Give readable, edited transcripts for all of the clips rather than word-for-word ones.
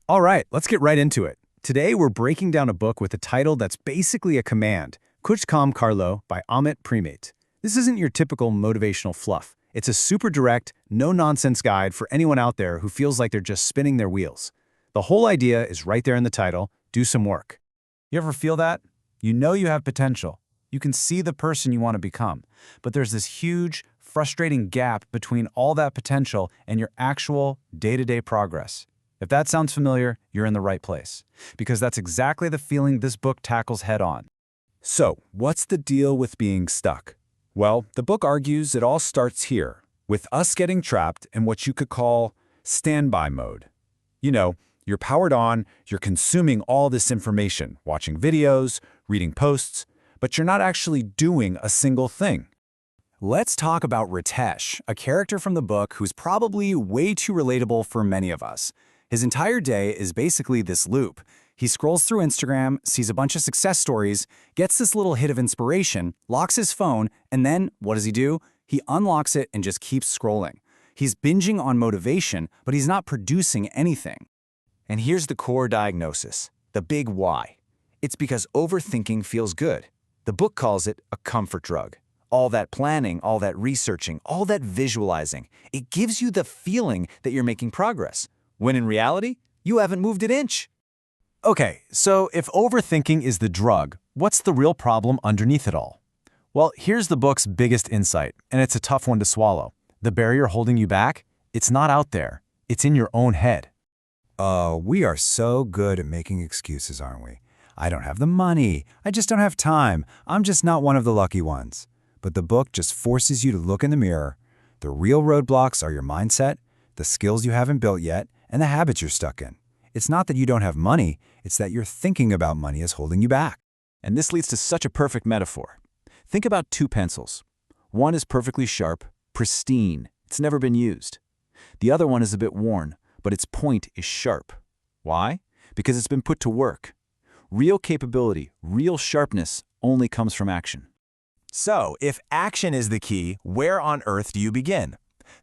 All right, let's get right into it. Today, we're breaking down a book with a title that's basically a command, Kuch Kam Karlo by Amit Primate. This isn't your typical motivational fluff. It's a super direct, no-nonsense guide for anyone out there who feels like they're just spinning their wheels. The whole idea is right there in the title, do some work. You ever feel that? You know you have potential. You can see the person you want to become. But there's this huge, frustrating gap between all that potential and your actual day-to-day progress. If that sounds familiar, you're in the right place. Because that's exactly the feeling this book tackles head-on. So, what's the deal with being stuck? Well, the book argues it all starts here, with us getting trapped in what you could call standby mode. You know, you're powered on, you're consuming all this information, watching videos, reading posts, but you're not actually doing a single thing. Let's talk about Ritesh, a character from the book who's probably way too relatable for many of us. His entire day is basically this loop. He scrolls through Instagram, sees a bunch of success stories, gets this little hit of inspiration, locks his phone, and then, what does he do? He unlocks it and just keeps scrolling. He's binging on motivation, but he's not producing anything. And here's the core diagnosis, the big why. It's because overthinking feels good. The book calls it a comfort drug. All that planning, all that researching, all that visualizing, it gives you the feeling that you're making progress, when in reality, you haven't moved an inch. Okay, so if overthinking is the drug, what's the real problem underneath it all? Well, here's the book's biggest insight, and it's a tough one to swallow. The barrier holding you back, it's not out there. It's in your own head. We are so good at making excuses, aren't we? I don't have the money. I just don't have time. I'm just not one of the lucky ones. But the book just forces you to look in the mirror. The real roadblocks are your mindset, the skills you haven't built yet, and the habits you're stuck in. It's not that you don't have money, it's that you're thinking about money is holding you back. And this leads to such a perfect metaphor. Think about two pencils. One is perfectly sharp, pristine. It's never been used. The other one is a bit worn, but its point is sharp. Why? Because it's been put to work. Real capability, real sharpness only comes from action. So, if action is the key, where on earth do you begin?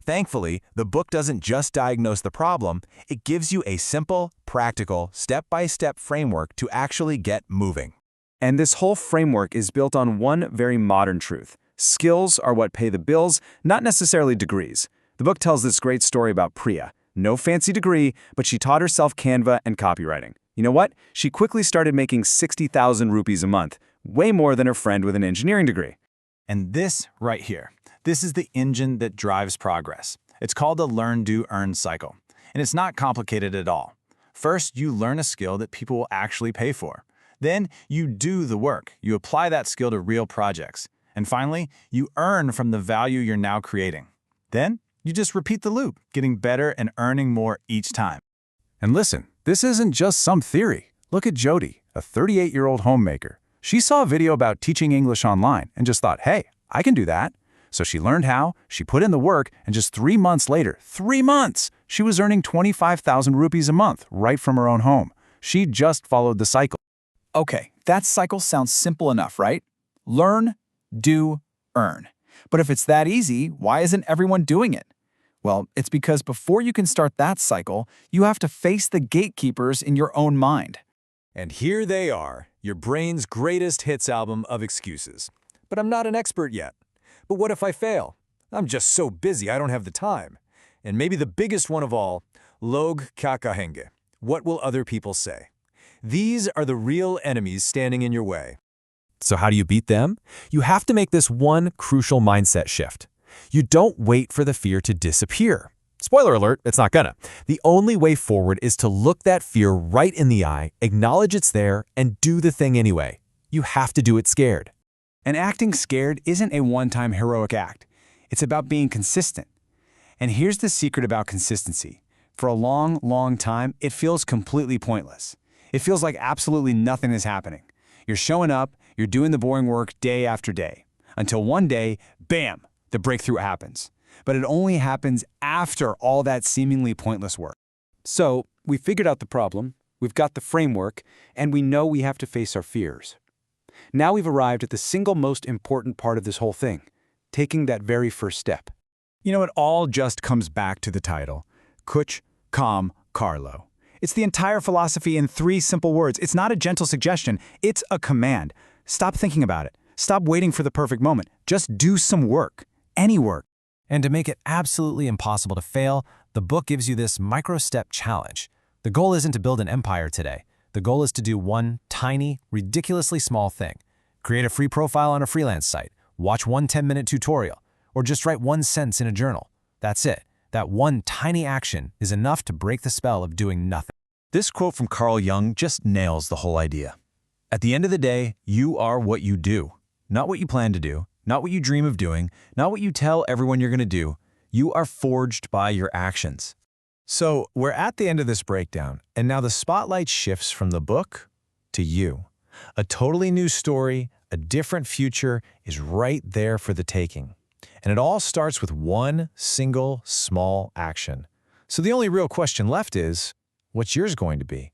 Thankfully, the book doesn't just diagnose the problem, it gives you a simple, practical, step-by-step framework to actually get moving. And this whole framework is built on one very modern truth. Skills are what pay the bills, not necessarily degrees. The book tells this great story about Priya. No fancy degree, but she taught herself Canva and copywriting. You know what? She quickly started making 60,000 rupees a month, way more than her friend with an engineering degree. And this right here, this is the engine that drives progress. It's called the learn, do, earn cycle. And it's not complicated at all. First, you learn a skill that people will actually pay for. Then, you do the work. You apply that skill to real projects. And finally, you earn from the value you're now creating. Then, you just repeat the loop, getting better and earning more each time. And listen, this isn't just some theory. Look at Jody, a 38-year-old homemaker. She saw a video about teaching English online and just thought, hey, I can do that. So she learned how, she put in the work, and just 3 months later, 3 months, she was earning 25,000 rupees a month right from her own home. She just followed the cycle. Okay, that cycle sounds simple enough, right? Learn, do, earn. But if it's that easy, why isn't everyone doing it? Well, it's because before you can start that cycle, you have to face the gatekeepers in your own mind. And here they are, your brain's greatest hits album of excuses. But I'm not an expert yet. But what if I fail? I'm just so busy I don't have the time. And maybe the biggest one of all, log kya kahenge. What will other people say? These are the real enemies standing in your way. So how do you beat them? You have to make this one crucial mindset shift. You don't wait for the fear to disappear. Spoiler alert, it's not gonna. The only way forward is to look that fear right in the eye, acknowledge it's there, and do the thing anyway. You have to do it scared. And acting scared isn't a one-time heroic act. It's about being consistent. And here's the secret about consistency. For a long, long time, it feels completely pointless. It feels like absolutely nothing is happening. You're showing up, you're doing the boring work day after day. Until one day, bam, the breakthrough happens. But it only happens after all that seemingly pointless work. So, we figured out the problem, we've got the framework, and we know we have to face our fears. Now we've arrived at the single most important part of this whole thing, taking that very first step. You know, it all just comes back to the title, Kuch Kam Karlo. It's the entire philosophy in 3 simple words. It's not a gentle suggestion, it's a command. Stop thinking about it. Stop waiting for the perfect moment. Just do some work. Any work. And to make it absolutely impossible to fail, the book gives you this micro-step challenge. The goal isn't to build an empire today. The goal is to do one tiny, ridiculously small thing. Create a free profile on a freelance site, watch one 10-minute tutorial, or just write 1 sentence in a journal. That's it. That one tiny action is enough to break the spell of doing nothing. This quote from Carl Jung just nails the whole idea. At the end of the day, you are what you do, not what you plan to do, not what you dream of doing, not what you tell everyone you're going to do. You are forged by your actions. So we're at the end of this breakdown, and now the spotlight shifts from the book to you. A totally new story, a different future is right there for the taking. And it all starts with one single small action. So the only real question left is, what's yours going to be?